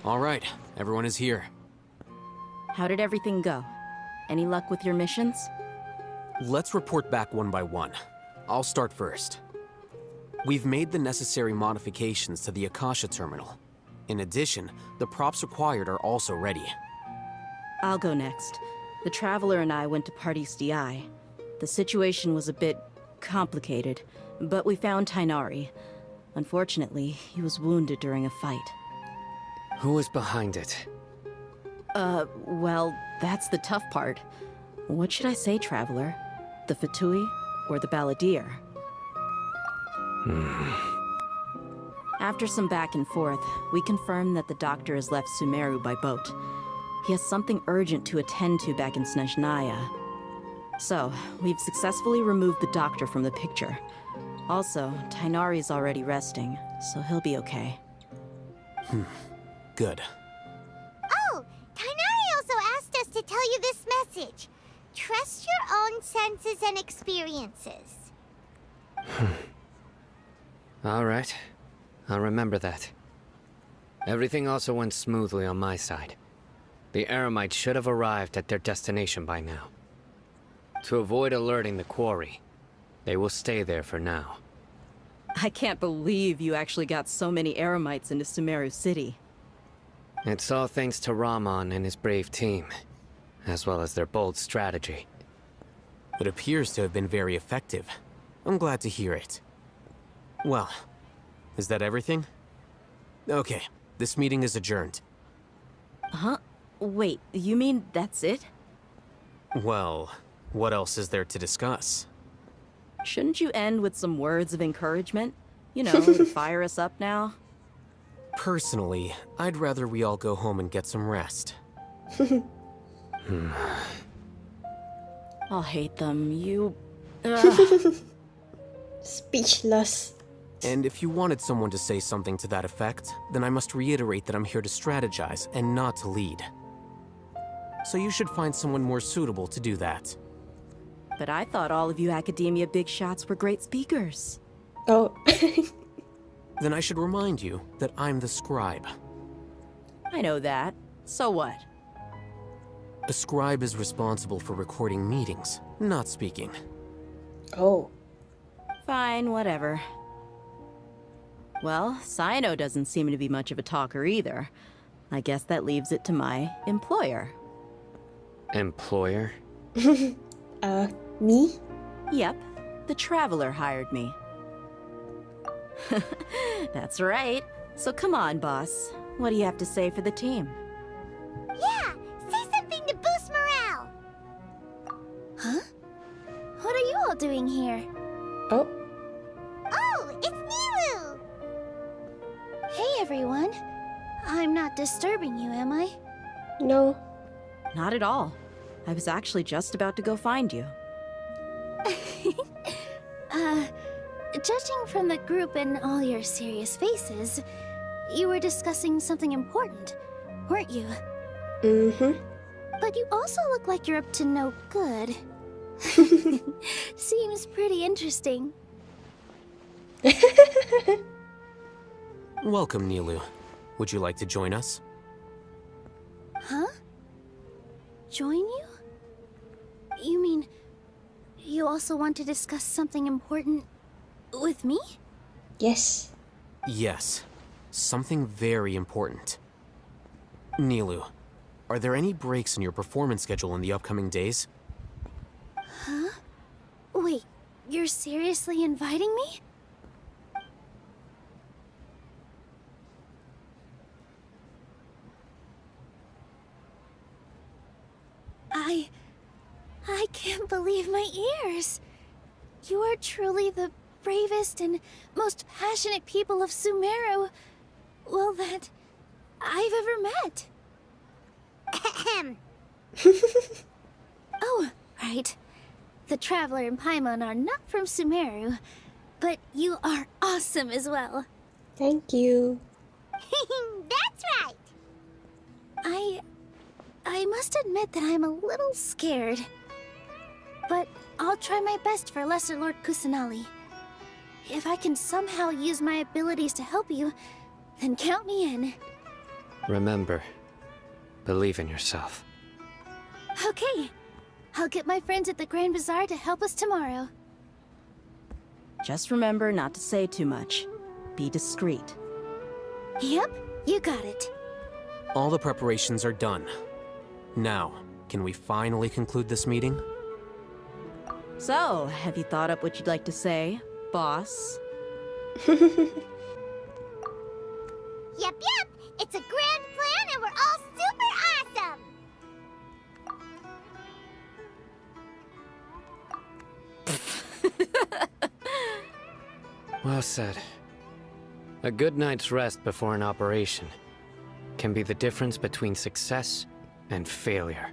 All right, everyone is here. How did everything go? Any luck with your missions? Let's report back one by one. I'll start first. We've made the necessary modifications to the Akasha terminal. In addition, the props required are also ready. I'll go next. The Traveler and I went to Party's DI. The situation was a bit complicated, but we found Tighnari. Unfortunately, he was wounded during a fight. Who was behind it? Well, that's the tough part. What should I say, Traveler? The Fatui or the Balladeer? After some back and forth, we confirmed that the doctor has left Sumeru by boat. He has something urgent to attend to back in Snezhnaya. So, we've successfully removed the doctor from the picture. Also, Tighnari's already resting, so he'll be okay. Good. Oh, Tighnari also asked us to tell you this message. Trust your own senses and experiences. All right. I'll remember that. Everything also went smoothly on my side. The Eremites should have arrived at their destination by now. To avoid alerting the quarry, they will stay there for now. I can't believe you actually got so many Eremites into Sumeru City. It's all thanks to Rahman and his brave team, as well as their bold strategy. It appears to have been very effective. I'm glad to hear it. Well, is that everything? Okay, this meeting is adjourned. Huh? Wait, you mean that's it? Well, what else is there to discuss? Shouldn't you end with some words of encouragement? You know, to fire us up now? Personally, I'd rather we all go home and get some rest. Alhaitham, you... Speechless. And if you wanted someone to say something to that effect, then I must reiterate that I'm here to strategize and not to lead. So you should find someone more suitable to do that. But I thought all of you academia big shots were great speakers. Oh. Then I should remind you that I'm the scribe. I know that. So what? A scribe is responsible for recording meetings, not speaking. Oh. Fine, whatever. Well, Cyno doesn't seem to be much of a talker either. I guess that leaves it to my employer. Employer? Me? Yep, the Traveler hired me. That's right. So come on, boss. What do you have to say for the team? Yeah, say something to boost morale. Huh? What are you all doing here? Oh. Oh, it's Nilu! Hey, everyone. I'm not disturbing you, am I? No. Not at all. I was actually just about to go find you. Judging from the group and all your serious faces, you were discussing something important, weren't you? Mm-hmm. But you also look like you're up to no good. Seems pretty interesting. Welcome, Nilu. Would you like to join us? Huh? Join you? You mean, you also want to discuss something important with me? Yes. Yes. Something very important. Nilu, are there any breaks in your performance schedule in the upcoming days? Huh? Wait, you're seriously inviting me? I can't believe my ears. You are truly the bravest and most passionate people of Sumeru, well, that I've ever met. Ahem. Oh, right. The Traveler and Paimon are not from Sumeru, but you are awesome as well. Thank you. That's right. I must admit that I'm a little scared. But I'll try my best for Lesser Lord Kusanali. If I can somehow use my abilities to help you, then count me in. Remember, believe in yourself. Okay. I'll get my friends at the Grand Bazaar to help us tomorrow. Just remember not to say too much. Be discreet. Yep, you got it. All the preparations are done. Now, can we finally conclude this meeting? So, have you thought up what you'd like to say, boss? Yep, it's a grand plan and we're all super awesome! Well said. A good night's rest before an operation can be the difference between success and failure.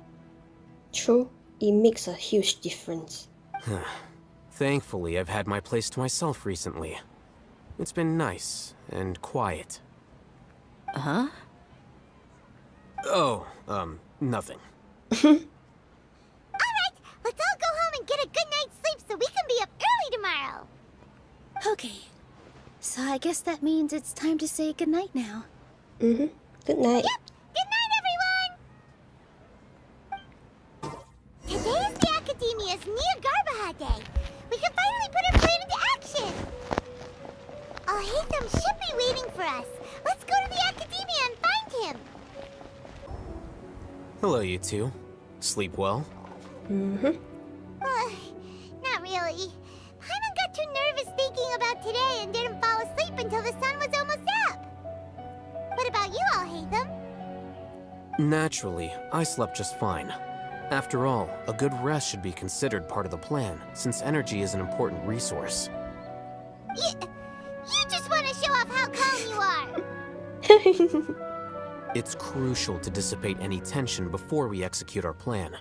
True, it makes a huge difference. Thankfully, I've had my place to myself recently. It's been nice and quiet. Huh? Oh, nothing. Alright, let's all go home and get a good night's sleep so we can be up early tomorrow! Okay. So I guess that means it's time to say goodnight now. Mm-hmm. Good night. Yep! Good night, everyone! Today is the Academia's Nahida Day. We can finally put our plan into action! Alhaitham should be waiting for us. Let's go to the Academia and find him! Hello, you two. Sleep well? Mm-hmm. Not really. Paimon got too nervous thinking about today and didn't fall asleep until the sun was almost up. What about you, Alhaitham? Naturally, I slept just fine. After all, a good rest should be considered part of the plan, since energy is an important resource. You just want to show off how calm you are! It's crucial to dissipate any tension before we execute our plan.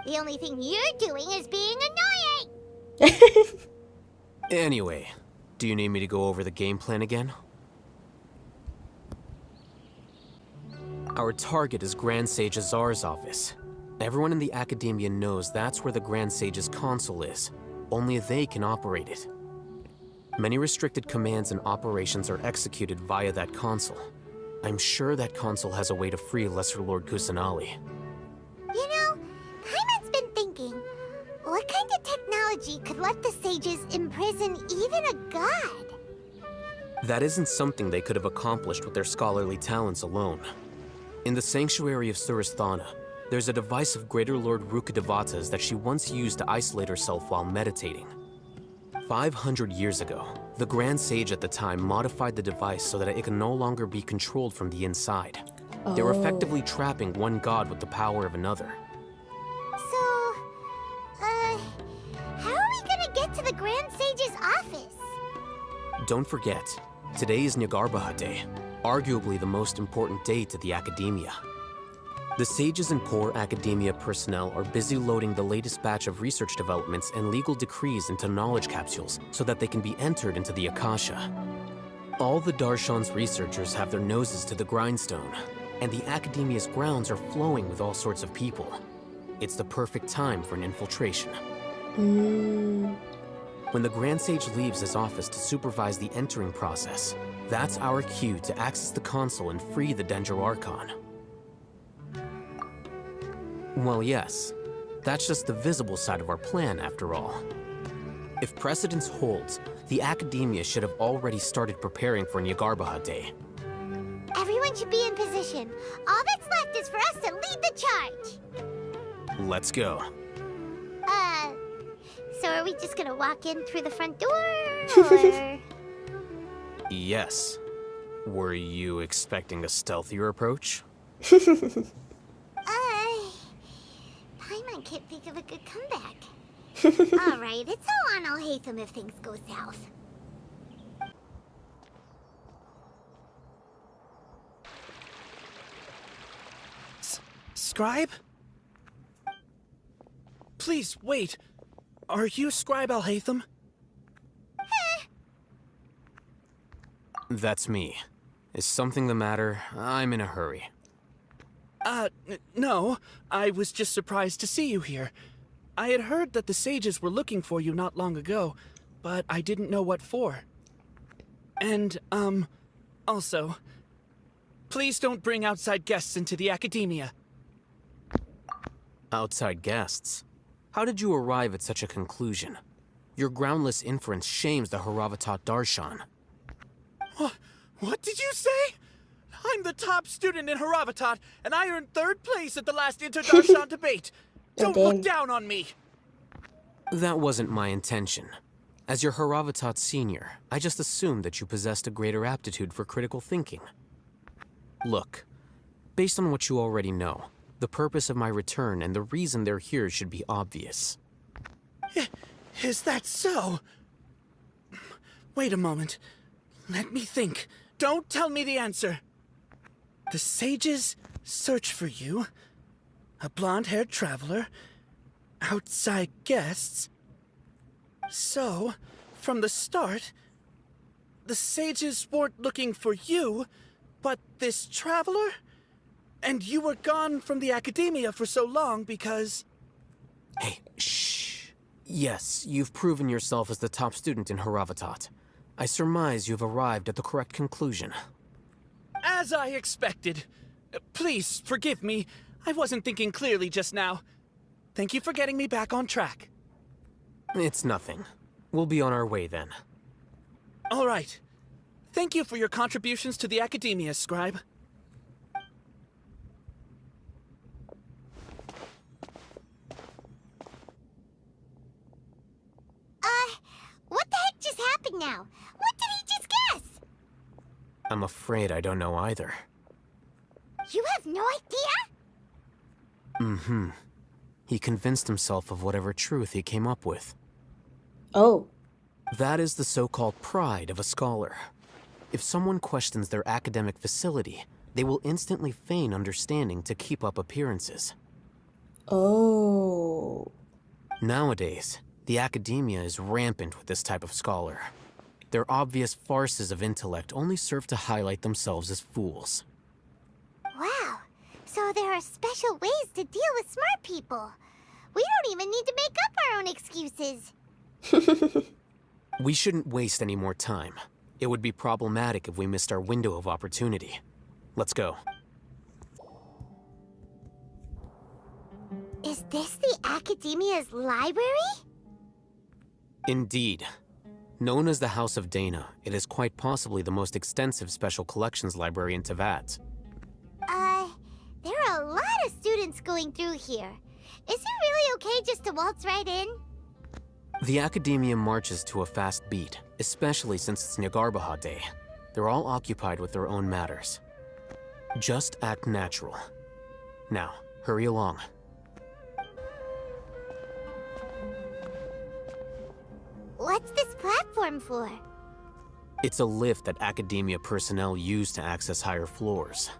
The only thing you're doing is being annoying! Anyway, do you need me to go over the game plan again? Our target is Grand Sage Azar's office. Everyone in the Academia knows that's where the Grand Sage's console is. Only they can operate it. Many restricted commands and operations are executed via that console. I'm sure that console has a way to free Lesser Lord Kusanali. You know, Paimon's been thinking, what kind of technology could let the sages imprison even a god? That isn't something they could have accomplished with their scholarly talents alone. In the Sanctuary of Suristhana, there's a device of Greater Lord Rukkhadevata's that she once used to isolate herself while meditating. 500 years ago, the Grand Sage at the time modified the device so that it can no longer be controlled from the inside. They were effectively trapping one god with the power of another. So, how are we gonna get to the Grand Sage's office? Don't forget, today is Nahida Day, arguably the most important day to the Academia. The sages and core Academia personnel are busy loading the latest batch of research developments and legal decrees into knowledge capsules so that they can be entered into the Akasha. All the Darshan's researchers have their noses to the grindstone, and the Academia's grounds are flowing with all sorts of people. It's the perfect time for an infiltration. When the Grand Sage leaves his office to supervise the entering process, that's our cue to access the console and free the Dendro Archon. Well, yes. That's just the visible side of our plan, after all. If precedence holds, the Academia should have already started preparing for Nahida Day. Everyone should be in position. All that's left is for us to lead the charge. Let's go. So are we just gonna walk in through the front door, or...? Yes. Were you expecting a stealthier approach? Paimon can't think of a good comeback. Alright, it's all on Alhaitham if things go south. Scribe? Please, wait. Are you Scribe Alhaitham? That's me. Is something the matter? I'm in a hurry. No. I was just surprised to see you here. I had heard that the sages were looking for you not long ago, but I didn't know what for. And, also, Please don't bring outside guests into the academia. Outside guests? How did you arrive at such a conclusion? Your groundless inference shames the Haravatat Darshan. What did you say? I'm the top student in Haravatat, and I earned 3rd place at the last Inter-Darshan debate. Don't damn. look down on me! That wasn't my intention. As your Haravatat senior, I just assumed that you possessed a greater aptitude for critical thinking. Look, based on what you already know, the purpose of my return and the reason they're here should be obvious. Is that so? Wait a moment. Let me think. Don't tell me the answer. The sages search for you. A blonde-haired traveler. Outside guests. So, from the start, the sages weren't looking for you, but this traveler? And you were gone from the academia for so long because... Hey, shh. Yes, you've proven yourself as the top student in Haravatat. I surmise you've arrived at the correct conclusion. As I expected. Please, forgive me. I wasn't thinking clearly just now. Thank you for getting me back on track. It's nothing. We'll be on our way then. All right. Thank you for your contributions to the academia, Scribe. What the heck just happened now? What did he just guess? I'm afraid I don't know either. You have no idea? Mm-hmm. He convinced himself of whatever truth he came up with. Oh. That is the so-called pride of a scholar. If someone questions their academic facility, they will instantly feign understanding to keep up appearances. Oh. Nowadays, the academia is rampant with this type of scholar. Their obvious farces of intellect only serve to highlight themselves as fools. Wow. So there are special ways to deal with smart people. We don't even need to make up our own excuses. We shouldn't waste any more time. It would be problematic if we missed our window of opportunity. Let's go. Is this the academia's library? Indeed. Known as the House of Dehya, it is quite possibly the most extensive special collections library in Teyvat. There are a lot of students going through here. Is it really okay just to waltz right in? The academia marches to a fast beat, especially since it's Nagarbaha Day. They're all occupied with their own matters. Just act natural. Now, hurry along. What's this platform for? It's a lift that academia personnel use to access higher floors.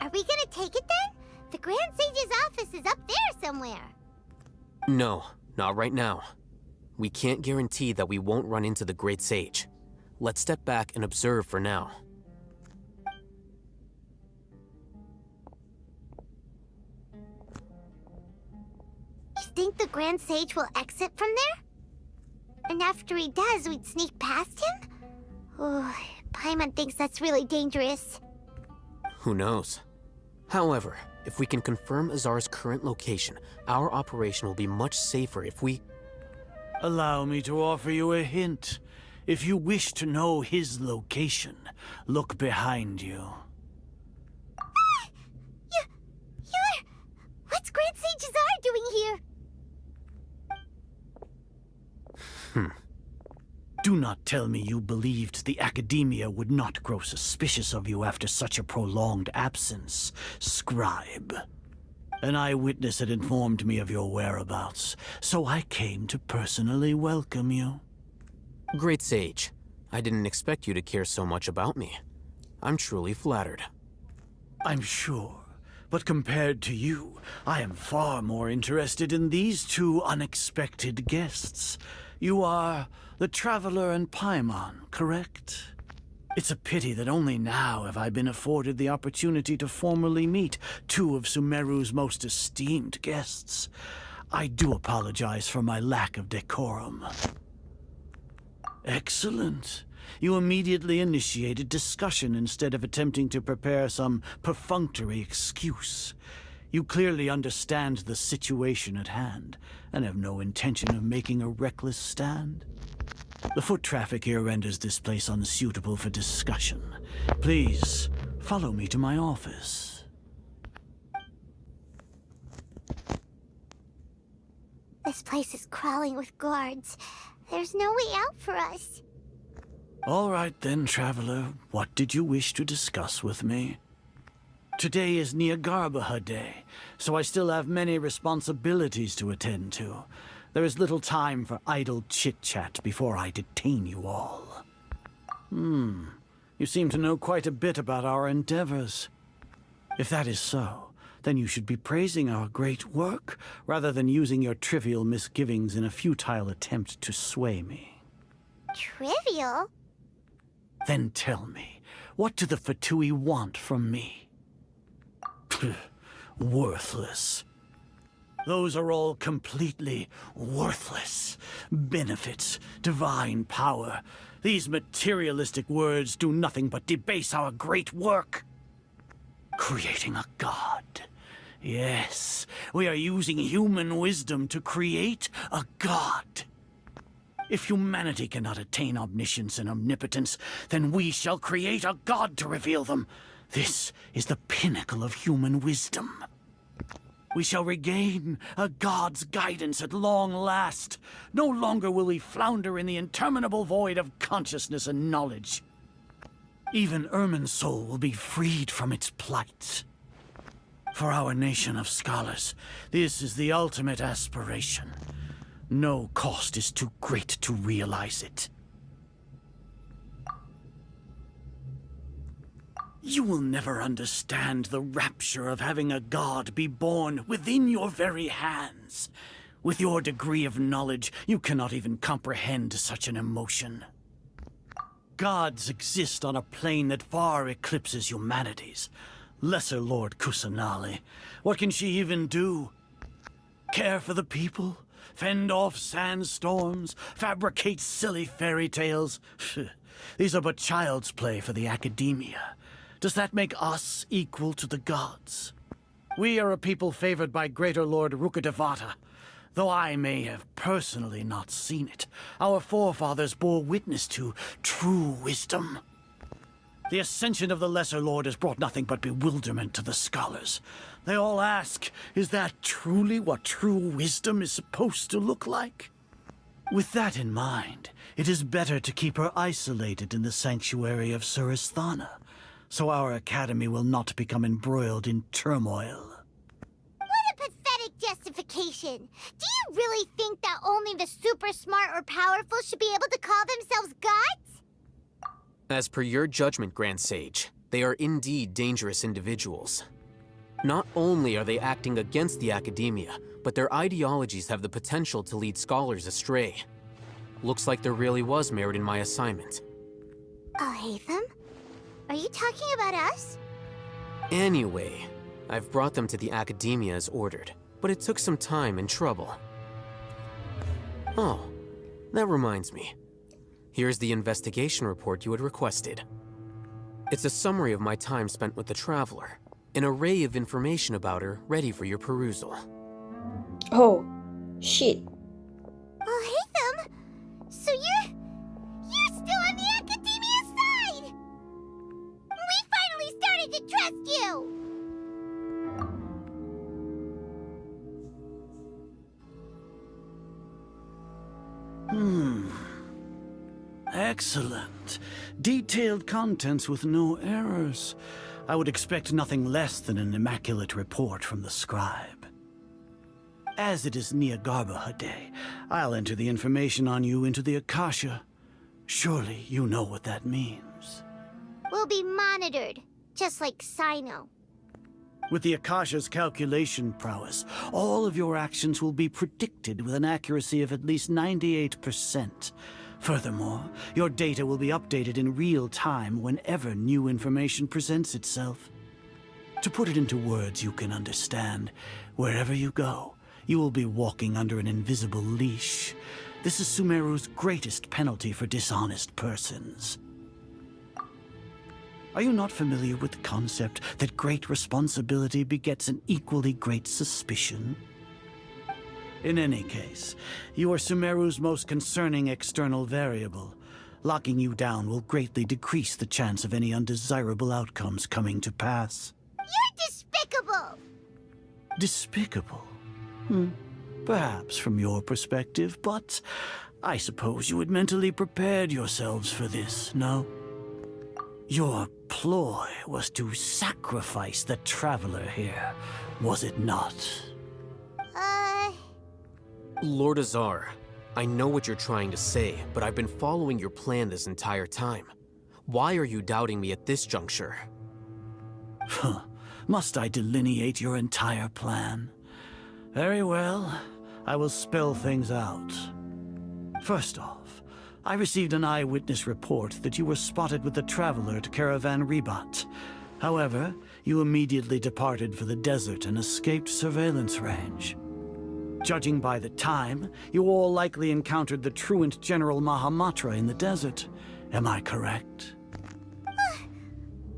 Are we gonna take it then? The Grand Sage's office is up there somewhere. No, not right now. We can't guarantee that we won't run into the Great Sage. Let's step back and observe for now. You think the Grand Sage will exit from there? And after he does, we'd sneak past him? Oh, Paimon thinks that's really dangerous. Who knows? However, if we can confirm Azar's current location, our operation will be much safer if we... Allow me to offer you a hint. If you wish to know his location, look behind you. You're... What's Grand Sage Azar doing here? Do not tell me you believed the academia would not grow suspicious of you after such a prolonged absence, Scribe. An eyewitness had informed me of your whereabouts, so I came to personally welcome you. Great Sage, I didn't expect you to care so much about me. I'm truly flattered. I'm sure, but compared to you, I am far more interested in these two unexpected guests. You are the Traveler and Paimon, correct? It's a pity that only now have I been afforded the opportunity to formally meet two of Sumeru's most esteemed guests. I do apologize for my lack of decorum. Excellent. You immediately initiated discussion instead of attempting to prepare some perfunctory excuse. You clearly understand the situation at hand, and have no intention of making a reckless stand. The foot traffic here renders this place unsuitable for discussion. Please, follow me to my office. This place is crawling with guards. There's no way out for us. All right then, traveler. What did you wish to discuss with me? Today is Niagarbaha Day, so I still have many responsibilities to attend to. There is little time for idle chit-chat before I detain you all. You seem to know quite a bit about our endeavors. If that is so, then you should be praising our great work, rather than using your trivial misgivings in a futile attempt to sway me. Trivial? Then tell me, what do the Fatui want from me? Worthless. Those are all completely worthless. Benefits, divine power. These materialistic words do nothing but debase our great work. Creating a god. Yes, we are using human wisdom to create a god. If humanity cannot attain omniscience and omnipotence, then we shall create a god to reveal them. This is the pinnacle of human wisdom. We shall regain a god's guidance at long last. No longer will we flounder in the interminable void of consciousness and knowledge. Even Ermin's soul will be freed from its plight. For our nation of scholars, this is the ultimate aspiration. No cost is too great to realize it. You will never understand the rapture of having a god be born within your very hands. With your degree of knowledge, you cannot even comprehend such an emotion. Gods exist on a plane that far eclipses humanity's. Lesser Lord Kusanali, what can she even do? Care for the people? Fend off sandstorms? Fabricate silly fairy tales? These are but child's play for the academia. Does that make us equal to the gods? We are a people favored by Greater Lord Rukadevata. Though I may have personally not seen it, our forefathers bore witness to true wisdom. The ascension of the Lesser Lord has brought nothing but bewilderment to the scholars. They all ask, is that truly what true wisdom is supposed to look like? With that in mind, it is better to keep her isolated in the sanctuary of Suristhana, so our academy will not become embroiled in turmoil. What a pathetic justification! Do you really think that only the super smart or powerful should be able to call themselves gods? As per your judgment, Grand Sage, they are indeed dangerous individuals. Not only are they acting against the academia, but their ideologies have the potential to lead scholars astray. Looks like there really was merit in my assignment. Alhaitham? Are you talking about us? Anyway, I've brought them to the academia as ordered, but it took some time and trouble. Oh, that reminds me. Here's the investigation report you had requested. It's a summary of my time spent with the Traveler, an array of information about her ready for your perusal. Oh, shit. Alhaitham? So you're still on the academia side! We finally started to trust you! Excellent. Detailed contents with no errors. I would expect nothing less than an immaculate report from the scribe. As it is Niagarbaha Day, I'll enter the information on you into the Akasha. Surely you know what that means. We'll be monitored, just like Cyno. With the Akasha's calculation prowess, all of your actions will be predicted with an accuracy of at least 98%. Furthermore, your data will be updated in real time whenever new information presents itself. To put it into words you can understand, wherever you go, you will be walking under an invisible leash. This is Sumeru's greatest penalty for dishonest persons. Are you not familiar with the concept that great responsibility begets an equally great suspicion? In any case, you are Sumeru's most concerning external variable. Locking you down will greatly decrease the chance of any undesirable outcomes coming to pass. You're despicable! Despicable? Perhaps from your perspective, but I suppose you had mentally prepared yourselves for this, no? Your ploy was to sacrifice the Traveler here, was it not? Lord Azar, I know what you're trying to say, but I've been following your plan this entire time. Why are you doubting me at this juncture? Must I delineate your entire plan? Very well, I will spell things out. First off, I received an eyewitness report that you were spotted with the Traveler at Caravan Ribat. However, you immediately departed for the desert and escaped surveillance range. Judging by the time, you all likely encountered the truant General Mahamatra in the desert. Am I correct?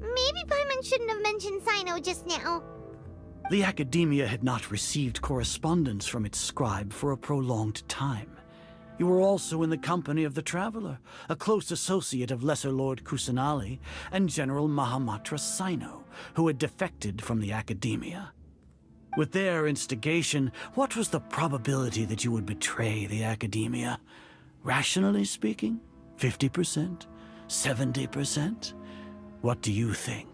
Maybe Paimon shouldn't have mentioned Cyno just now. The Academia had not received correspondence from its scribe for a prolonged time. You were also in the company of the Traveler, a close associate of Lesser Lord Kusanali and General Mahamatra Cyno, who had defected from the Academia. With their instigation, what was the probability that you would betray the Academia? Rationally speaking, 50%? 70%? What do you think?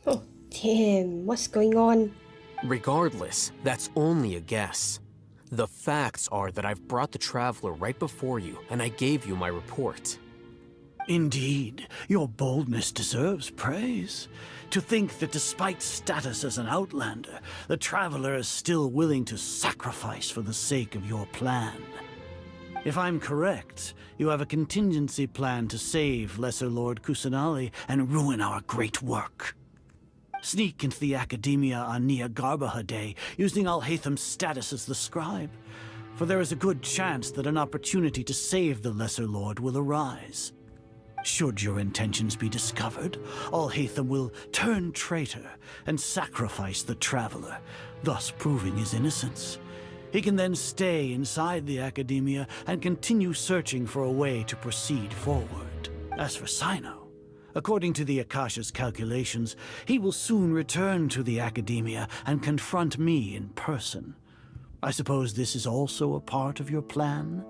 Oh, damn. What's going on? Regardless, that's only a guess. The facts are that I've brought the Traveler right before you, and I gave you my report. Indeed, your boldness deserves praise. To think that despite status as an outlander, the Traveler is still willing to sacrifice for the sake of your plan. If I'm correct, you have a contingency plan to save Lesser Lord Kusanali and ruin our great work. Sneak into the Academia on Nia Garbaha Day, using Alhaitham's status as the scribe, for there is a good chance that an opportunity to save the Lesser Lord will arise. Should your intentions be discovered, Alhaitham will turn traitor and sacrifice the Traveler, thus proving his innocence. He can then stay inside the Academia and continue searching for a way to proceed forward. As for Cyno, according to the Akasha's calculations, he will soon return to the Academia and confront me in person. I suppose this is also a part of your plan?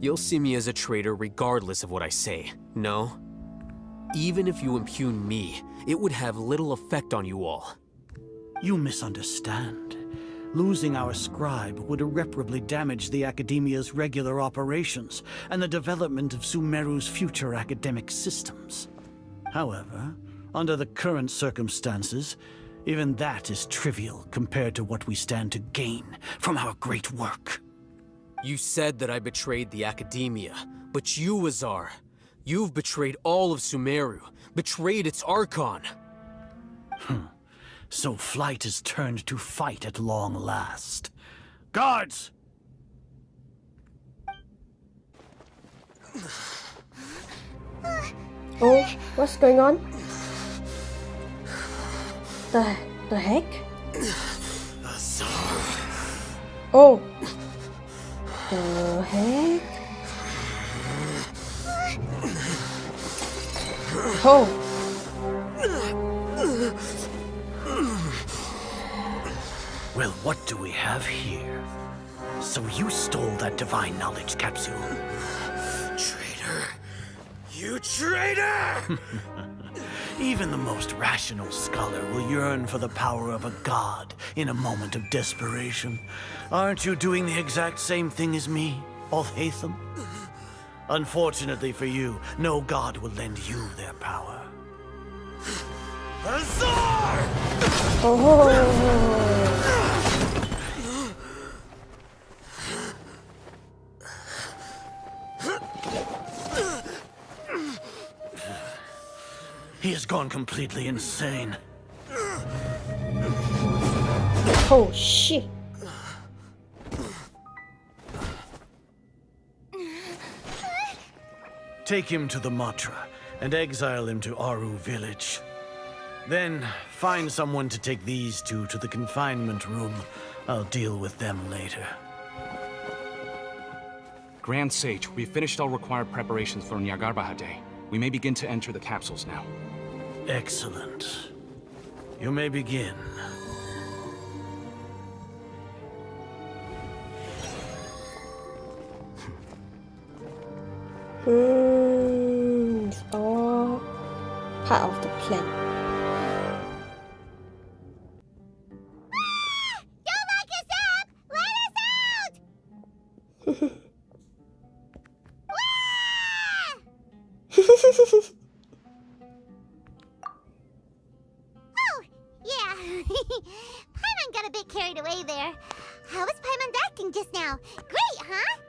You'll see me as a traitor regardless of what I say, no? Even if you impugn me, it would have little effect on you all. You misunderstand. Losing our scribe would irreparably damage the Academia's regular operations and the development of Sumeru's future academic systems. However, under the current circumstances, even that is trivial compared to what we stand to gain from our great work. You said that I betrayed the Academia, but you, Azar, you've betrayed all of Sumeru, betrayed its Archon. So flight has turned to fight at long last. Guards! Oh, what's going on? The heck? Oh. The heck? Oh. Well, what do we have here? So you stole that divine knowledge capsule. Traitor! You traitor! Even the most rational scholar will yearn for the power of a god in a moment of desperation. Aren't you doing the exact same thing as me, Alhaitham? Unfortunately for you, no god will lend you their power. Azar! Oh. He has gone completely insane. Oh shit. Take him to the Matra and exile him to Aru village. Then find someone to take these two to the confinement room. I'll deal with them later. Grand Sage, we've finished all required preparations for Nyagarbha Day. We may begin to enter the capsules now. Excellent. You may begin. It's all part of the plan. Don't lock us up! Let us out! Oh, yeah. Paimon got a bit carried away there. How was Paimon acting just now? Great, huh?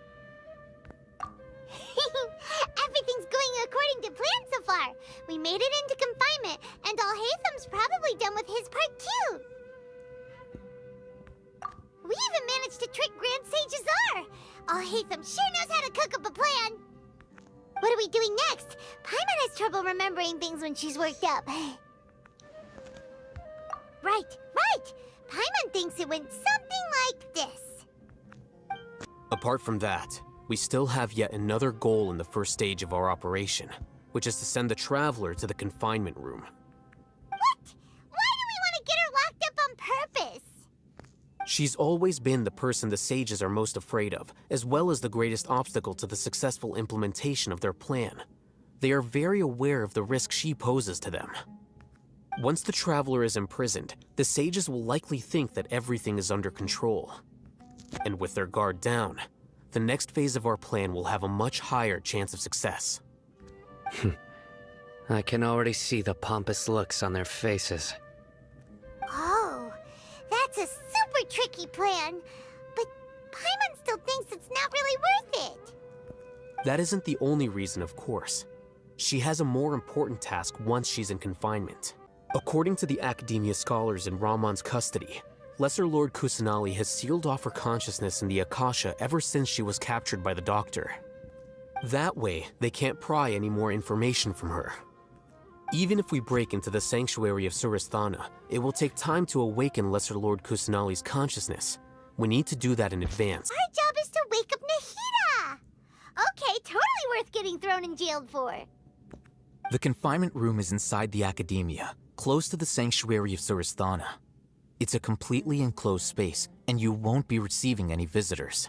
Everything's going according to plan so far. We made it into confinement, and Alhaitham's probably done with his part too. We even managed to trick Grand Sage Azar. Alhaitham sure knows how to cook up a plan. What are we doing next? Paimon has trouble remembering things when she's worked up. Right. Paimon thinks it went something like this. Apart from that, we still have yet another goal in the first stage of our operation, which is to send the Traveler to the confinement room. What? Why do we want to get her locked up on purpose? She's always been the person the sages are most afraid of, as well as the greatest obstacle to the successful implementation of their plan. They are very aware of the risk she poses to them. Once the Traveler is imprisoned, the sages will likely think that everything is under control. And with their guard down, the next phase of our plan will have a much higher chance of success. I can already see the pompous looks on their faces. Oh, that's a super tricky plan. But Paimon still thinks it's not really worth it. That isn't the only reason, of course. She has a more important task once she's in confinement. According to the academia scholars in Ramon's custody, Lesser Lord Kusanali has sealed off her consciousness in the Akasha ever since she was captured by the Doctor. That way, they can't pry any more information from her. Even if we break into the sanctuary of Suristhana, it will take time to awaken Lesser Lord Kusanali's consciousness. We need to do that in advance. Our job is to wake up Nahida! Okay, totally worth getting thrown and jailed for. The confinement room is inside the academia, close to the sanctuary of Suristhana. It's a completely enclosed space, and you won't be receiving any visitors.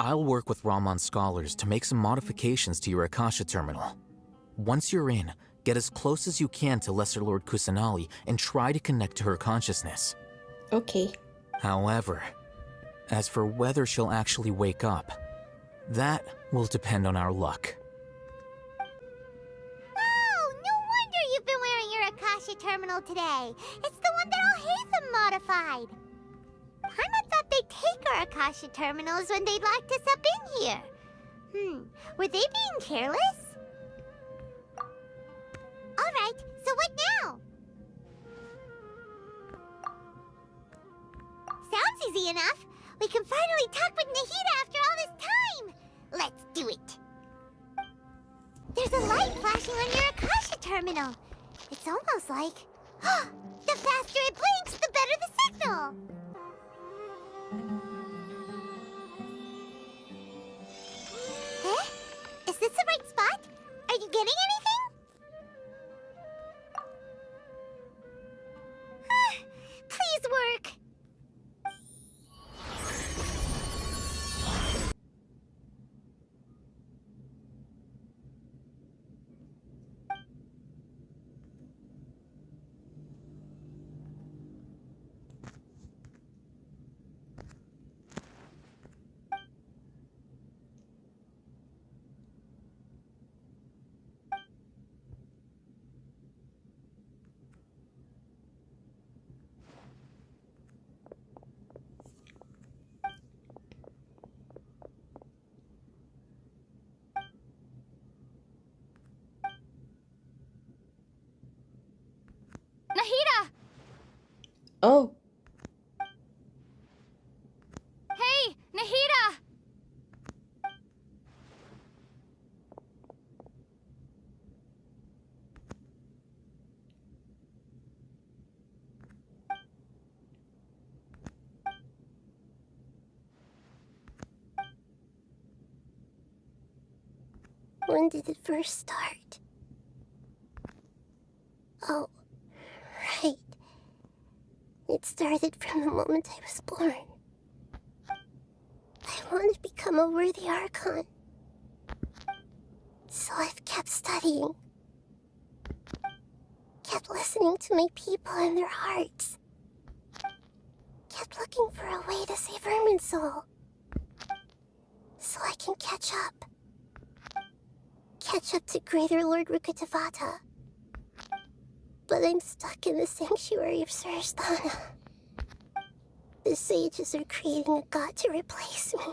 I'll work with Ramon's scholars to make some modifications to your Akasha terminal. Once you're in, get as close as you can to Lesser Lord Kusanali and try to connect to her consciousness. Okay. However, as for whether she'll actually wake up, that will depend on our luck. Oh, no wonder you've been wearing your Akasha terminal today. It's the one that Alhaitham modified. Paimon thought they'd take our Akasha terminals when they locked us up in here. Were they being careless? Alright, so what now? Sounds easy enough. We can finally talk with Nahida after all this time. Let's do it. There's a light flashing on your Akasha terminal. It's almost like... the faster it blinks, the better the signal. Eh? Is this the right spot? Are you getting anything? Please work. Nahida! Oh, Hey, Nahida! when did it first start? Oh, right. It started from the moment I was born. I want to become a worthy Archon. So I've kept studying. Kept listening to my people and their hearts. Kept looking for a way to save Irminsul. So I can catch up. Catch up to Greater Lord Rukkhadevata. But I'm stuck in the sanctuary of Surasthana. The sages are creating a god to replace me.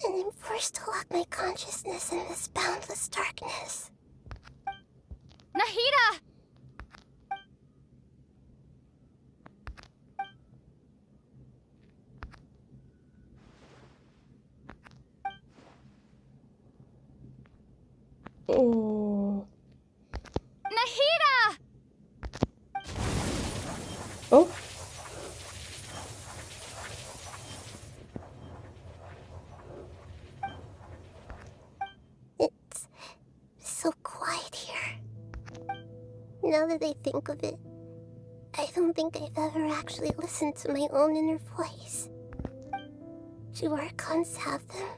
And I'm forced to lock my consciousness in this boundless darkness. Nahida! Oh. Nahida! Oh. It's so quiet here. Now that I think of it, I don't think I've ever actually listened to my own inner voice. Do Archons have them?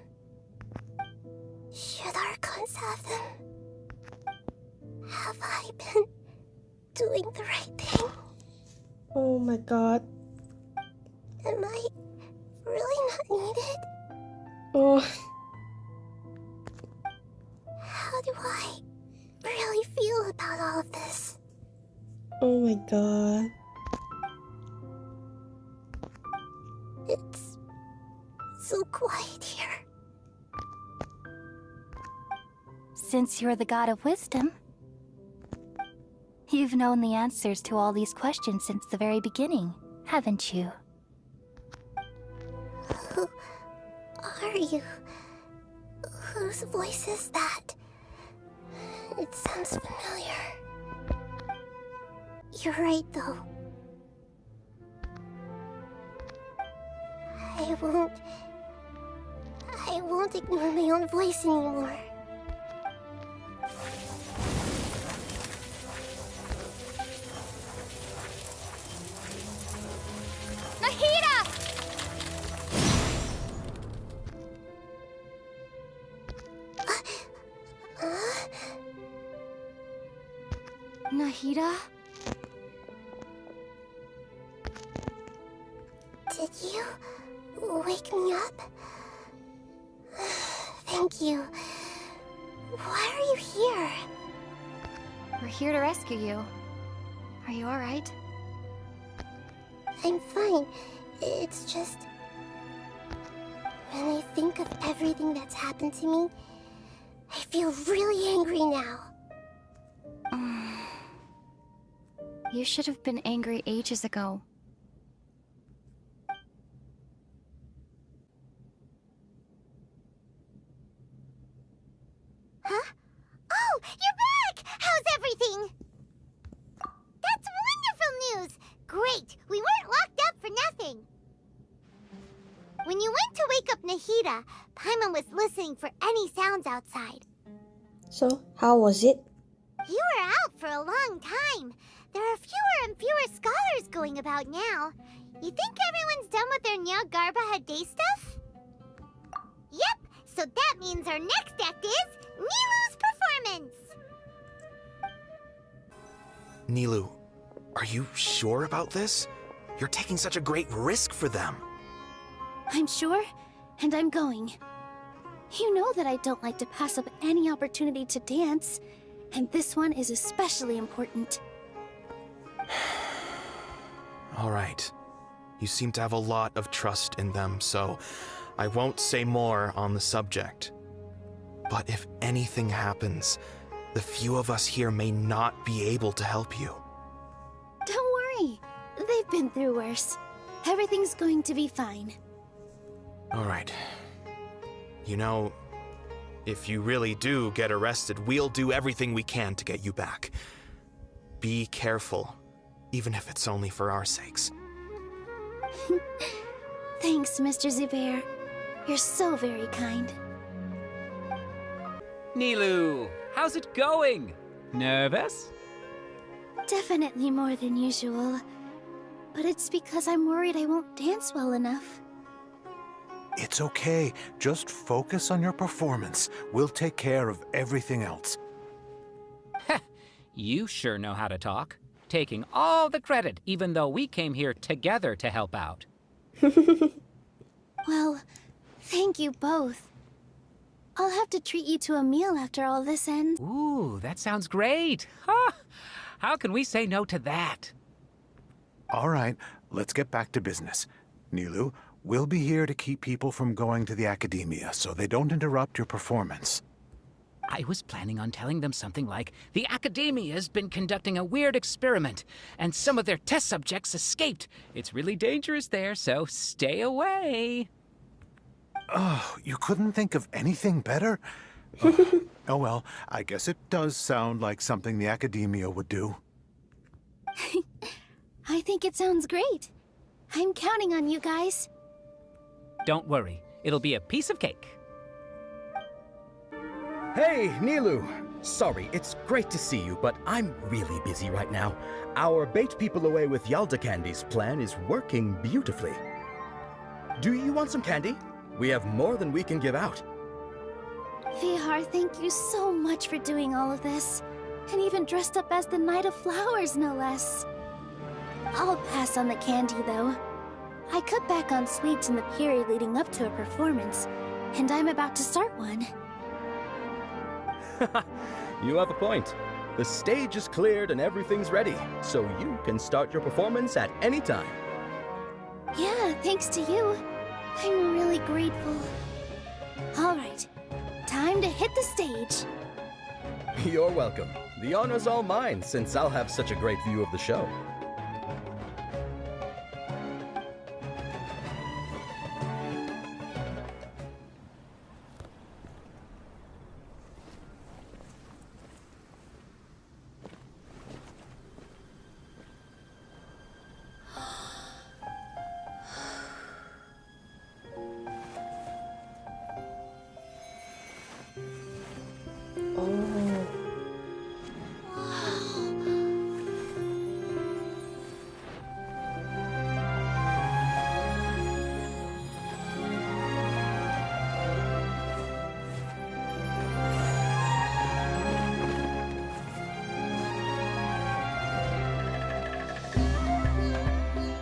Should Archons have them? Have I been doing the right thing? Oh my god. Am I really not needed? Oh. How do I really feel about all of this? Oh my god. It's so quiet here. Since you're the god of wisdom, you've known the answers to all these questions since the very beginning, haven't you? Who are you? Whose voice is that? It sounds familiar. You're right, though. I won't ignore my own voice anymore. Nahida! Nahida? Did you wake me up? Thank you. Why are you here? We're here to rescue you. Are you alright? I'm fine. It's just... when I think of everything that's happened to me, I feel really angry now. You should have been angry ages ago. Huh? Oh, you're back! How's everything? That's wonderful news! Great! We weren't locked up for nothing! When you went to wake up Nahida, Paimon was listening for any sounds outside. So, how was it? You were out for a long time. There are fewer and fewer scholars going about now. You think everyone's done with their Nyargarba day stuff? Yep, so that means our next act is Nilu's performance. Nilu, are you sure about this? You're taking such a great risk for them. I'm sure, and I'm going. You know that I don't like to pass up any opportunity to dance, and this one is especially important. All right. You seem to have a lot of trust in them, so I won't say more on the subject. But if anything happens, the few of us here may not be able to help you. Don't worry. They've been through worse. Everything's going to be fine. All right. You know, if you really do get arrested, we'll do everything we can to get you back. Be careful, even if it's only for our sakes. Thanks, Mr. Zubair. You're so very kind. Nilou, how's it going? Nervous? Definitely more than usual. But it's because I'm worried I won't dance well enough. It's okay. Just focus on your performance. We'll take care of everything else. You sure know how to talk. Taking all the credit, even though we came here together to help out. Well, thank you both. I'll have to treat you to a meal after all this ends. Ooh, that sounds great. Huh? How can we say no to that? All right, let's get back to business. Nilou, we'll be here to keep people from going to the academia so they don't interrupt your performance. I was planning on telling them something like, the Academia's been conducting a weird experiment, and some of their test subjects escaped. It's really dangerous there, so stay away. Oh, you couldn't think of anything better? Oh well, I guess it does sound like something the Academia would do. I think it sounds great. I'm counting on you guys. Don't worry, it'll be a piece of cake. Hey, Nilou! Sorry, it's great to see you, but I'm really busy right now. Our Bait People Away with Yalda Candies plan is working beautifully. Do you want some candy? We have more than we can give out. Vihar, thank you so much for doing all of this. And even dressed up as the Knight of Flowers, no less. I'll pass on the candy, though. I cut back on sweets in the period leading up to a performance, and I'm about to start one. You have a point. The stage is cleared and everything's ready, so you can start your performance at any time. Yeah, thanks to you. I'm really grateful. All right, time to hit the stage. You're welcome. The honor's all mine, since I'll have such a great view of the show.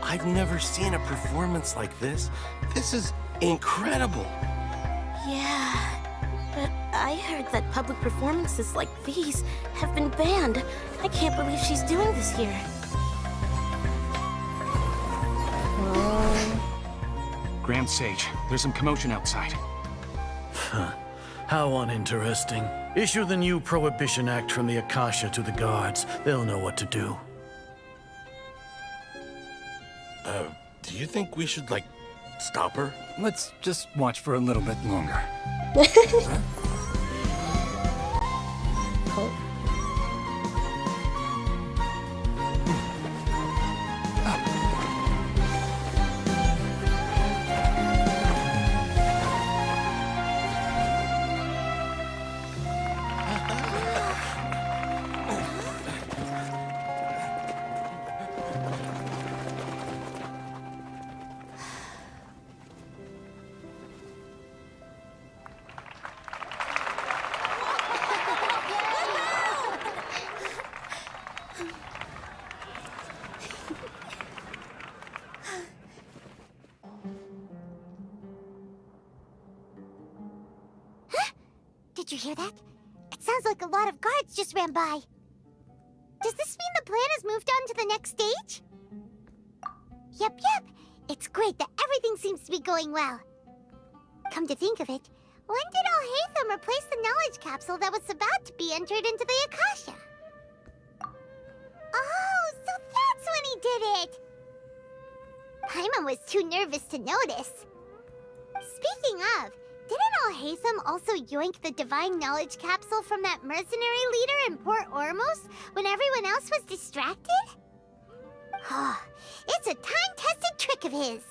I've never seen a performance like this. This is incredible. Yeah, but I heard that public performances like these have been banned. I can't believe she's doing this here. Grand Sage, there's some commotion outside. How uninteresting. Issue the new Prohibition Act from the Akasha to the guards. They'll know what to do. Do you think we should, like, stop her? Let's just watch for a little bit longer. Did you hear that? It sounds like a lot of guards just ran by. Does this mean the plan has moved on to the next stage? Yep. It's great that everything seems to be going well. Come to think of it, when did Alhaitham replace the knowledge capsule that was about to be entered into the Akasha? Oh, so that's when he did it! Paimon was too nervous to notice. Speaking of, didn't Alhaitham also yoink the divine knowledge capsule from that mercenary leader in Port Ormos when everyone else was distracted? Oh, it's a time-tested trick of his.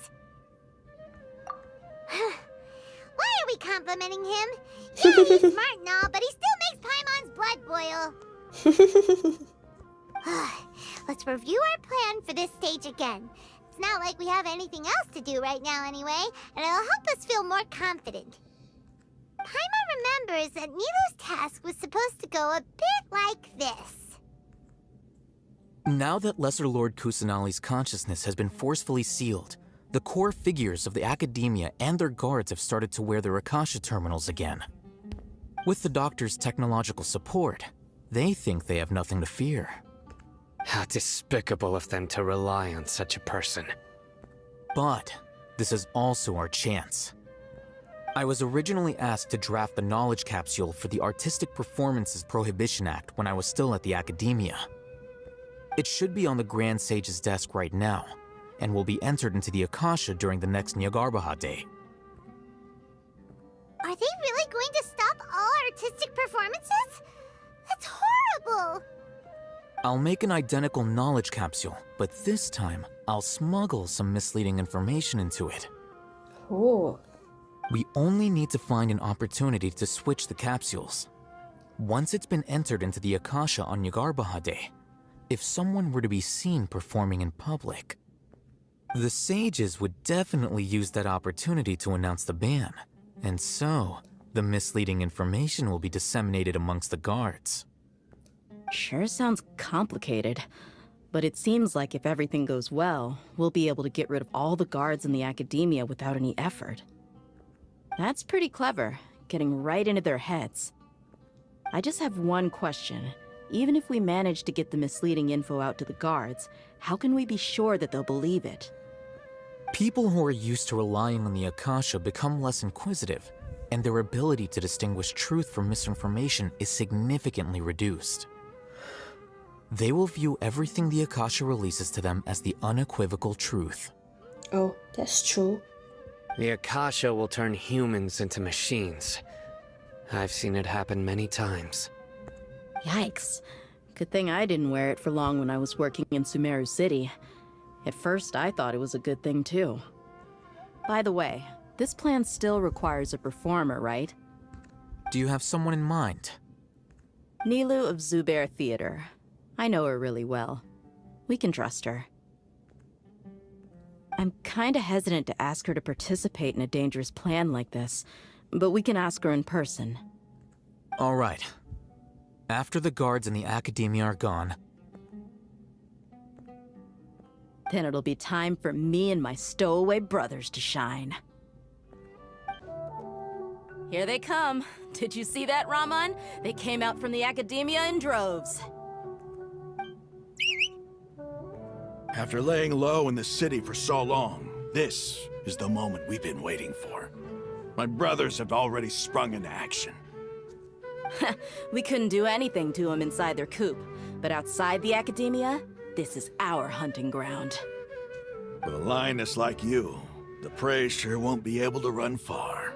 Why are we complimenting him? Yeah, he's smart and all, but he still blood boil. Let's review our plan for this stage again. It's not like we have anything else to do right now anyway, and it'll help us feel more confident. Paimon remembers that Nilu's task was supposed to go a bit like this. Now that Lesser Lord Kusanali's consciousness has been forcefully sealed, the core figures of the Academia and their guards have started to wear their Akasha terminals again. With the Doctor's technological support, they think they have nothing to fear. How despicable of them to rely on such a person. But this is also our chance. I was originally asked to draft the knowledge capsule for the Artistic Performances Prohibition Act when I was still at the Academia. It should be on the Grand Sage's desk right now, and will be entered into the Akasha during the next Nyargarbaha Day. Are they really going to stop all artistic performances? That's horrible! I'll make an identical knowledge capsule, but this time, I'll smuggle some misleading information into it. Oh. We only need to find an opportunity to switch the capsules. Once it's been entered into the Akasha on Nyargarbaha Day, if someone were to be seen performing in public, the sages would definitely use that opportunity to announce the ban, and so the misleading information will be disseminated amongst the guards. Sure sounds complicated, but it seems like if everything goes well, we'll be able to get rid of all the guards in the Academia without any effort. That's pretty clever, getting right into their heads. I just have one question. Even if we manage to get the misleading info out to the guards, how can we be sure that they'll believe it? People who are used to relying on the Akasha become less inquisitive, and their ability to distinguish truth from misinformation is significantly reduced. They will view everything the Akasha releases to them as the unequivocal truth. Oh, that's true. The Akasha will turn humans into machines. I've seen it happen many times. Yikes. Good thing I didn't wear it for long when I was working in Sumeru City. At first, I thought it was a good thing too. By the way, this plan still requires a performer, right? Do you have someone in mind? Nilu of Zubair Theater. I know her really well. We can trust her. I'm kinda hesitant to ask her to participate in a dangerous plan like this, but we can ask her in person. All right. After the guards in the Academia are gone, then it'll be time for me and my stowaway brothers to shine. Here they come. Did you see that, Raman? They came out from the Academia in droves. After laying low in the city for so long, this is the moment we've been waiting for. My brothers have already sprung into action. We couldn't do anything to them inside their coop, but outside the Academia, this is our hunting ground. With a lioness like you, the prey sure won't be able to run far.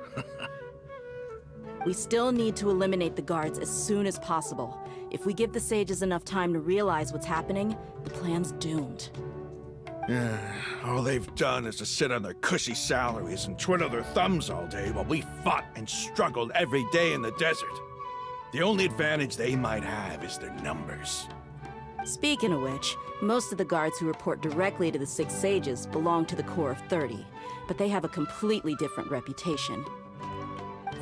We still need to eliminate the guards as soon as possible. If we give the sages enough time to realize what's happening, the plan's doomed. All they've done is to sit on their cushy salaries and twiddle their thumbs all day while we fought and struggled every day in the desert. The only advantage they might have is their numbers. Speaking of which, most of the guards who report directly to the Six Sages belong to the Corps of 30, but they have a completely different reputation.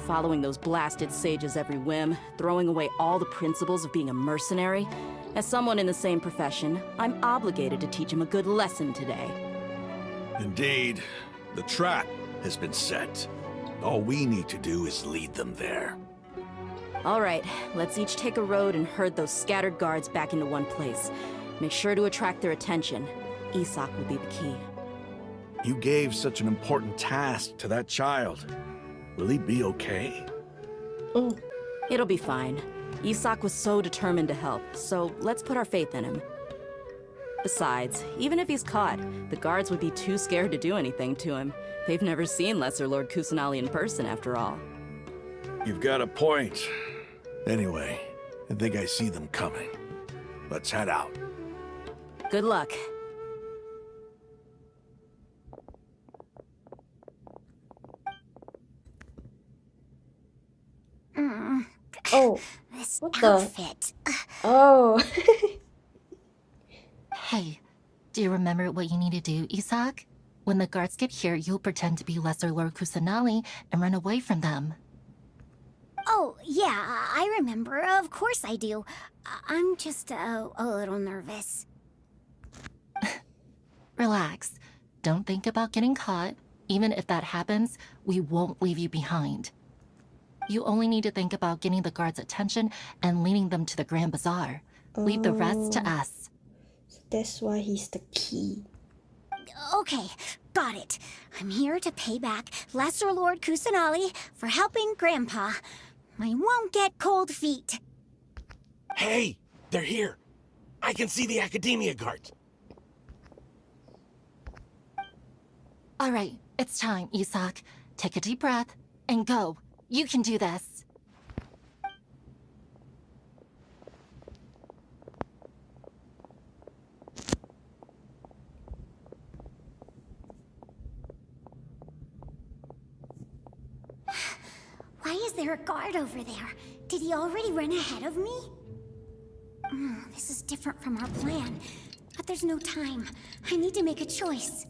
Following those blasted sages every whim, throwing away all the principles of being a mercenary. As someone in the same profession, I'm obligated to teach them a good lesson today. Indeed, the trap has been set. All we need to do is lead them there. All right, let's each take a road and herd those scattered guards back into one place. Make sure to attract their attention. Isak will be the key. You gave such an important task to that child. Will he be okay? It'll be fine. Isak was so determined to help, so let's put our faith in him. Besides, even if he's caught, the guards would be too scared to do anything to him. They've never seen Lesser Lord Kusanali in person, after all. You've got a point. Anyway, I think I see them coming. Let's head out. Good luck. Oh. This this What the? outfit. Oh. Hey, do you remember what you need to do, Isaac? When the guards get here, you'll pretend to be Lesser Lord Kusanali and run away from them. Oh, yeah, I remember. Of course I do. I'm just a little nervous. Relax. Don't think about getting caught. Even if that happens, we won't leave you behind. You only need to think about getting the guards' attention and leading them to the Grand Bazaar. Leave the rest to us. So that's why he's the key. Okay, got it. I'm here to pay back Lesser Lord Kusanali for helping Grandpa. I won't get cold feet. Hey, they're here. I can see the Academia guards. All right, it's time, Isaac. Take a deep breath and go. You can do this. Why is there a guard over there? Did he already run ahead of me? This is different from our plan. But there's no time. I need to make a choice.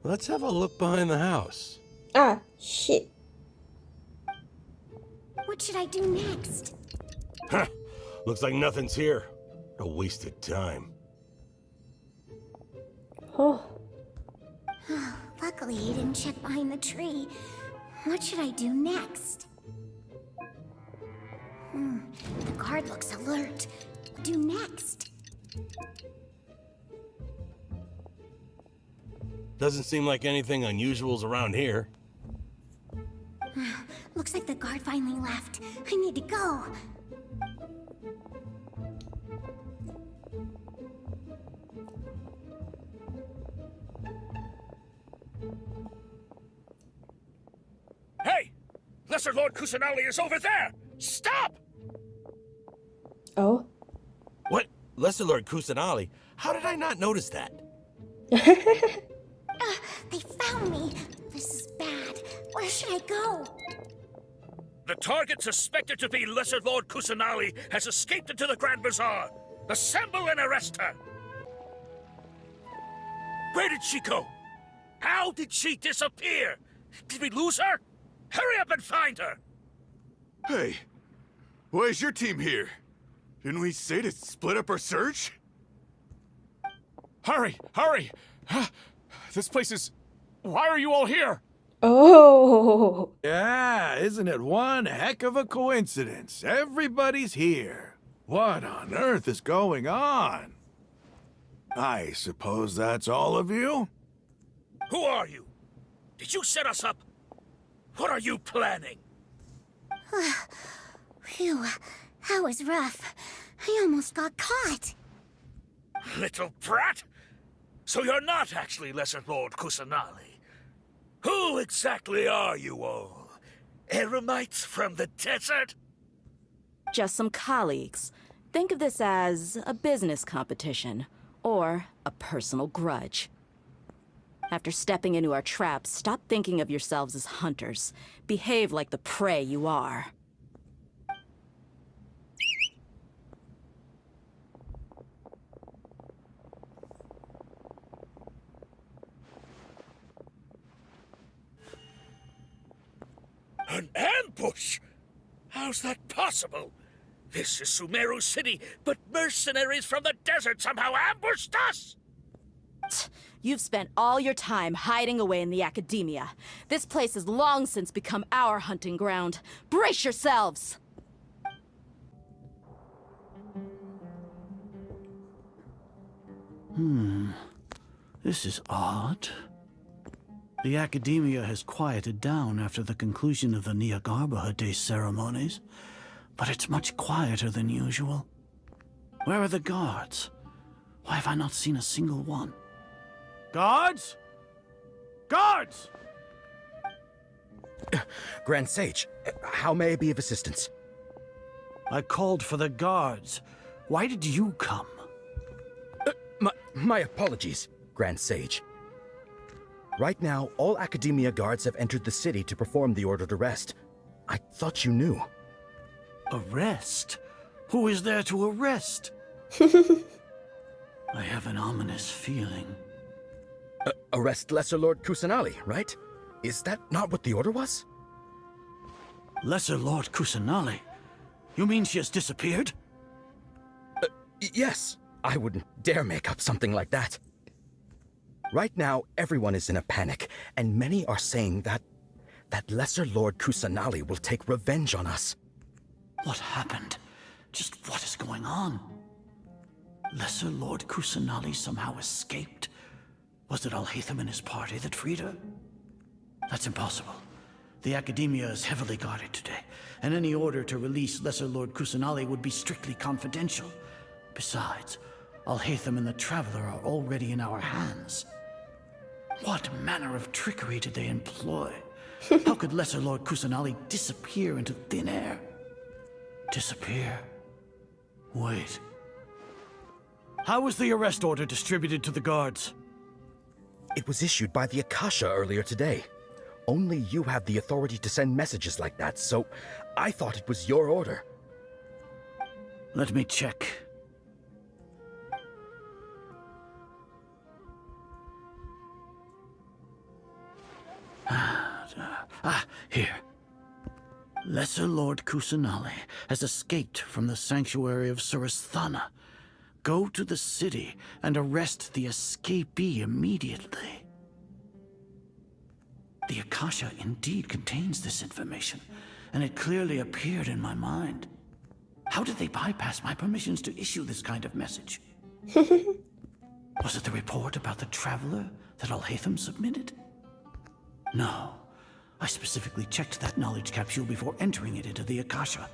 Let's have a look behind the house. Ah, shit. What should I do next? Huh. Looks like nothing's here. A wasted time. Oh. Luckily, he didn't check behind the tree. What should I do next? The guard looks alert. What do next? Doesn't seem like anything unusual's around here. Looks like the guard finally left. I need to go. Hey! Lesser Lord Kusanali is over there! Stop! Oh? What? Lesser Lord Kusanali? How did I not notice that? They found me. This is bad. Where should I go? The target suspected to be Lesser Lord Kusanali has escaped into the Grand Bazaar. Assemble and arrest her! Where did she go? How did she disappear? Did we lose her? Hurry up and find her! Hey, why is your team here? Didn't we say to split up our search? Hurry! Hurry! This place is... Why are you all here? Oh. Yeah, isn't it one heck of a coincidence? Everybody's here. What on earth is going on? I suppose that's all of you? Who are you? Did you set us up? What are you planning? Phew, that was rough. I almost got caught. Little brat! So you're not actually Lesser Lord Kusanali. Who exactly are you all? Eremites from the desert? Just some colleagues. Think of this as a business competition, or a personal grudge. After stepping into our traps, stop thinking of yourselves as hunters. Behave like the prey you are. An ambush? How's that possible? This is Sumeru City, but mercenaries from the desert somehow ambushed us! You've spent all your time hiding away in the Academia. This place has long since become our hunting ground. Brace yourselves! This is odd. The Academia has quieted down after the conclusion of the Nyagarbha Day ceremonies, but it's much quieter than usual. Where are the guards? Why have I not seen a single one? Guards? Guards! Grand Sage, how may I be of assistance? I called for the guards. Why did you come? My apologies, Grand Sage. Right now, all Academia guards have entered the city to perform the ordered arrest. I thought you knew. Arrest? Who is there to arrest? I have an ominous feeling. Arrest Lesser Lord Kusanali, right? Is that not what the order was? Lesser Lord Kusanali? You mean she has disappeared? Yes. I wouldn't dare make up something like that. Right now, everyone is in a panic, and many are saying that Lesser Lord Kusanali will take revenge on us. What happened? Just what is going on? Lesser Lord Kusanali somehow escaped? Was it Alhaitham and his party that freed her? That's impossible. The Academia is heavily guarded today, and any order to release Lesser Lord Kusanali would be strictly confidential. Besides, Alhaitham and the Traveler are already in our hands. What manner of trickery did they employ? How could Lesser Lord Kusanali disappear into thin air? Disappear? Wait. How was the arrest order distributed to the guards? It was issued by the Akasha earlier today. Only you have the authority to send messages like that, so I thought it was your order. Let me check. Here. Lesser Lord Kusanali has escaped from the sanctuary of Sumeru. Go to the city and arrest the escapee immediately. The Akasha indeed contains this information, and it clearly appeared in my mind. How did they bypass my permissions to issue this kind of message? Was it the report about the Traveler that Alhaitham submitted? No. I specifically checked that knowledge capsule before entering it into the Akasha.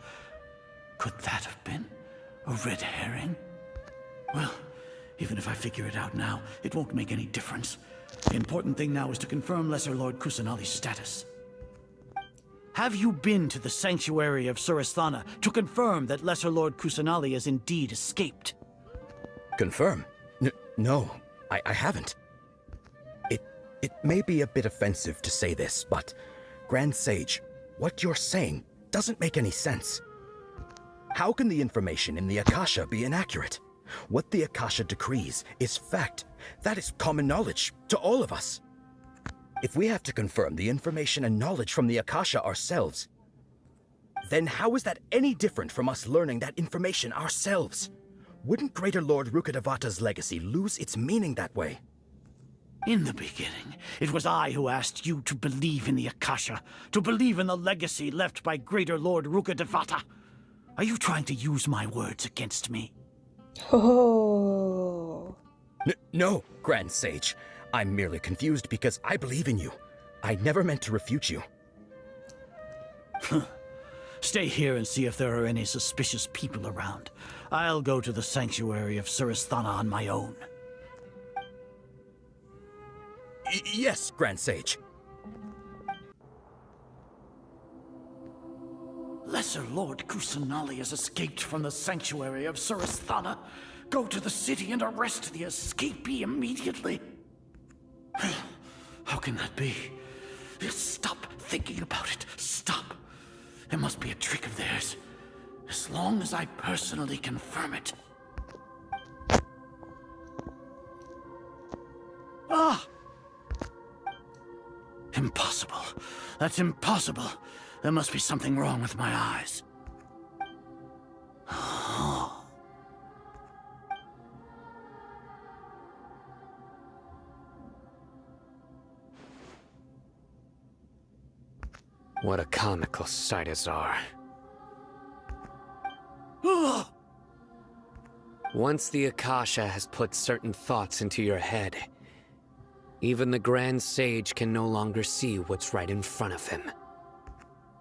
Could that have been a red herring? Well, even if I figure it out now, it won't make any difference. The important thing now is to confirm Lesser Lord Kusanali's status. Have you been to the sanctuary of Sumeru to confirm that Lesser Lord Kusanali has indeed escaped? Confirm? No, I haven't. It may be a bit offensive to say this, but Grand Sage, what you're saying doesn't make any sense. How can the information in the Akasha be inaccurate? What the Akasha decrees is fact. That is common knowledge to all of us. If we have to confirm the information and knowledge from the Akasha ourselves, then how is that any different from us learning that information ourselves? Wouldn't Greater Lord Rukkhadevata's legacy lose its meaning that way? In the beginning, it was I who asked you to believe in the Akasha, to believe in the legacy left by Greater Lord Rukkhadevata. Are you trying to use my words against me? Oh. No, Grand Sage. I'm merely confused because I believe in you. I never meant to refute you. Stay here and see if there are any suspicious people around. I'll go to the sanctuary of Sumeru on my own. Yes, Grand Sage. Lesser Lord Kusanali has escaped from the sanctuary of Sumeru. Go to the city and arrest the escapee immediately. How can that be? Stop thinking about it. Stop. It must be a trick of theirs. As long as I personally confirm it. Ah! Impossible. That's impossible. There must be something wrong with my eyes. What a comical sight is our. Once the Akasha has put certain thoughts into your head, even the Grand Sage can no longer see what's right in front of him.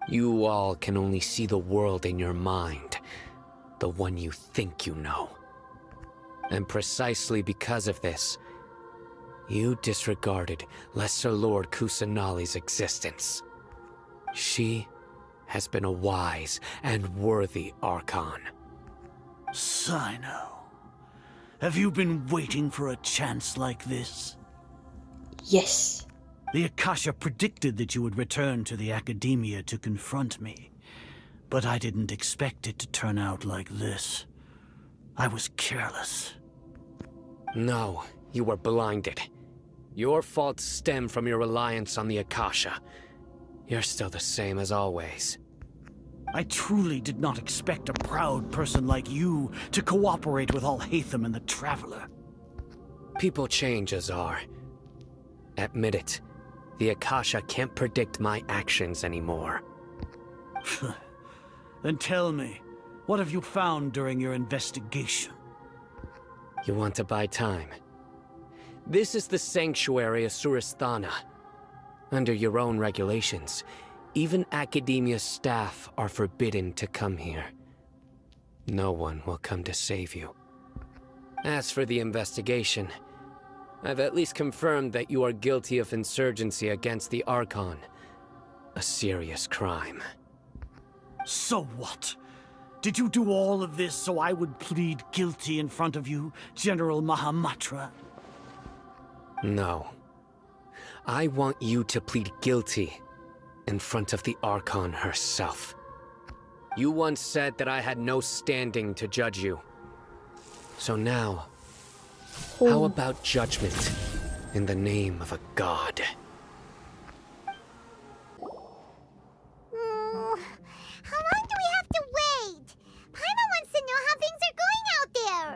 You all can only see the world in your mind, the one you think you know. And precisely because of this, you disregarded Lesser Lord Kusanali's existence. She has been a wise and worthy Archon. Cyno, have you been waiting for a chance like this? Yes. The Akasha predicted that you would return to the Academia to confront me, but I didn't expect it to turn out like this. I was careless. No, you were blinded. Your faults stem from your reliance on the Akasha. You're still the same as always. I truly did not expect a proud person like you to cooperate with Alhaitham and the Traveler. People change, Azar. Admit it. The Akasha can't predict my actions anymore. Then tell me, what have you found during your investigation? You want to buy time? This is the sanctuary of Suristhana. Under your own regulations, even Academia staff are forbidden to come here. No one will come to save you. As for the investigation, I've at least confirmed that you are guilty of insurgency against the Archon. A serious crime. So what? Did you do all of this so I would plead guilty in front of you, General Mahamatra? No. I want you to plead guilty in front of the Archon herself. You once said that I had no standing to judge you. So now, how about judgment in the name of a god? How long do we have to wait? Paimon wants to know how things are going out there.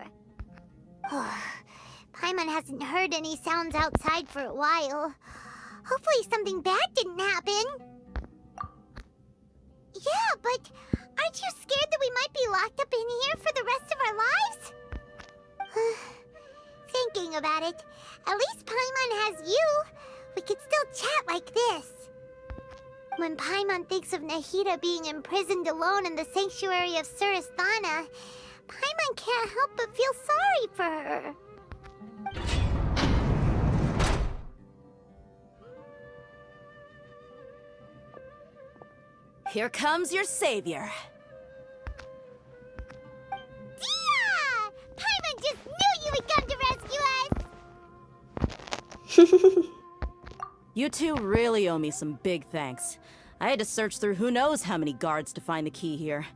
Paimon hasn't heard any sounds outside for a while. Hopefully something bad didn't happen. Yeah, but aren't you scared that we might be locked up in here for the rest of our lives? Thinking about it, at least Paimon has you. We could still chat like this. When Paimon thinks of Nahida being imprisoned alone in the sanctuary of Suristhana, Paimon can't help but feel sorry for her. Here comes your savior. Dehya! Paimon just knew you would come to rescue us! You two really owe me some big thanks. I had to search through who knows how many guards to find the key here.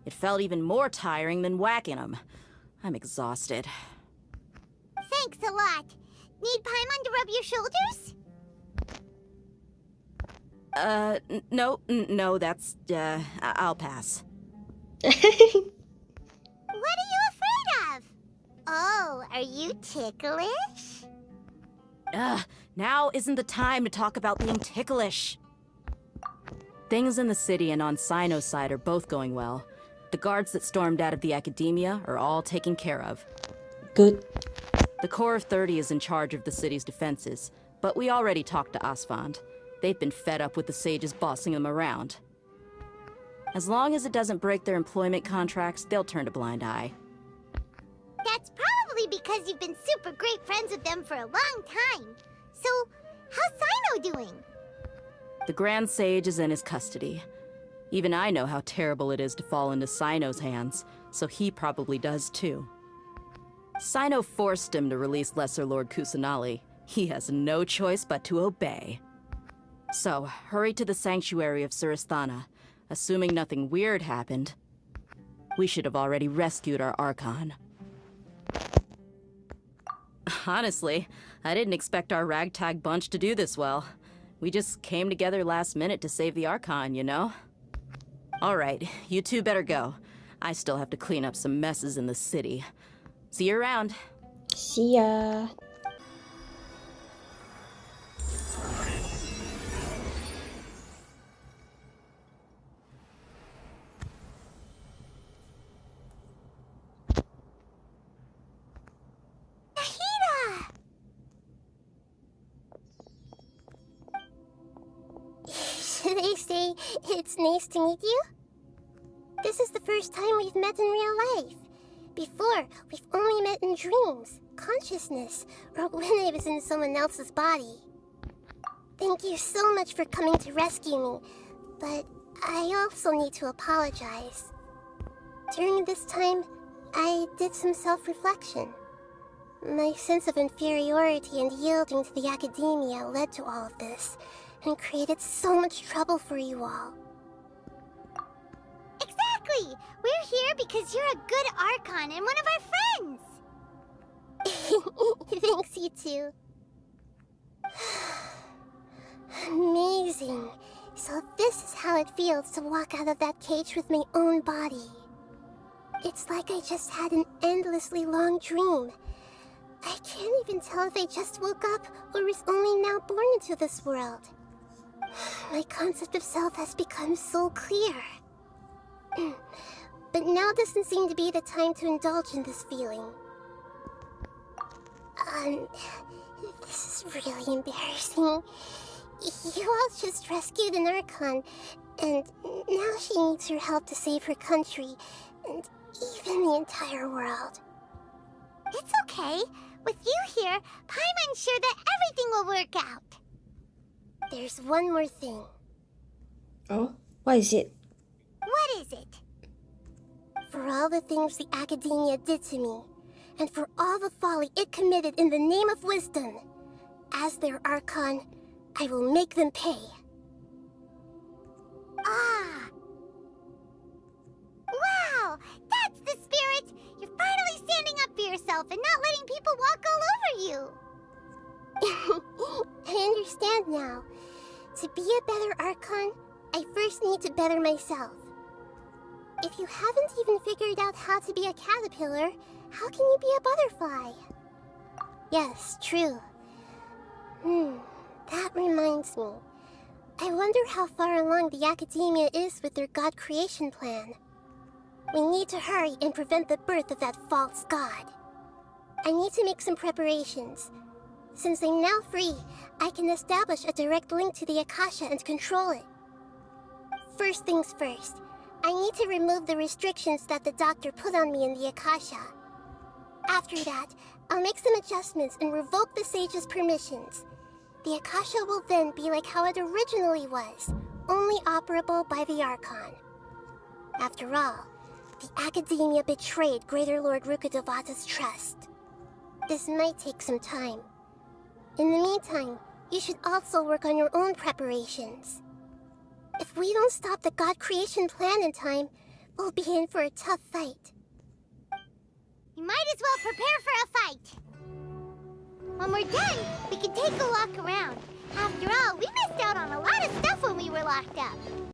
It felt even more tiring than whacking them. I'm exhausted. Thanks a lot. Need Paimon to rub your shoulders? No, that's, I'll pass. What are you afraid of? Oh, are you ticklish? Now isn't the time to talk about being ticklish. Things in the city and on Cyno's side are both going well. The guards that stormed out of the Academia are all taken care of. Good. The Corps of 30 is in charge of the city's defenses, but we already talked to Asfand. They've been fed up with the sages bossing them around. As long as it doesn't break their employment contracts, they'll turn a blind eye. That's probably because you've been super great friends with them for a long time. So, how's Cyno doing? The Grand Sage is in his custody. Even I know how terrible it is to fall into Cyno's hands, so he probably does too. Cyno forced him to release Lesser Lord Kusanali. He has no choice but to obey. So, hurry to the sanctuary of Suristhana. Assuming nothing weird happened, we should have already rescued our Archon. Honestly, I didn't expect our ragtag bunch to do this well. We just came together last minute to save the Archon, you know? Alright, you two better go. I still have to clean up some messes in the city. See you around. See ya. They say it's nice to meet you. This is the first time we've met in real life. Before, we've only met in dreams, consciousness, or when I was in someone else's body. Thank you so much for coming to rescue me, but I also need to apologize. During this time, I did some self-reflection. My sense of inferiority and yielding to the academia led to all of this, and created so much trouble for you all. Exactly! We're here because you're a good Archon and one of our friends! Thanks, you two. Amazing. So this is how it feels to walk out of that cage with my own body. It's like I just had an endlessly long dream. I can't even tell if I just woke up or was only now born into this world. My concept of self has become so clear. But now doesn't seem to be the time to indulge in this feeling. This is really embarrassing. You all just rescued an Archon, and now she needs your help to save her country, and even the entire world. It's okay. With you here, Paimon's sure that everything will work out. There's one more thing. Oh, what is it? What is it? For all the things the Academia did to me, and for all the folly it committed in the name of wisdom, as their Archon, I will make them pay. Ah! Wow! That's the spirit! You're finally standing up for yourself and not letting people walk all over you! I understand now. To be a better Archon, I first need to better myself. If you haven't even figured out how to be a caterpillar, how can you be a butterfly? Yes, true. That reminds me. I wonder how far along the Academia is with their god creation plan. We need to hurry and prevent the birth of that false god. I need to make some preparations. Since I'm now free, I can establish a direct link to the Akasha and control it. First things first, I need to remove the restrictions that the doctor put on me in the Akasha. After that, I'll make some adjustments and revoke the sage's permissions. The Akasha will then be like how it originally was, only operable by the Archon. After all, the Academia betrayed Greater Lord Rukkhadevata's trust. This might take some time. In the meantime, you should also work on your own preparations. If we don't stop the god creation plan in time, we'll be in for a tough fight. You might as well prepare for a fight. When we're done, we can take a walk around. After all, we missed out on a lot of stuff when we were locked up.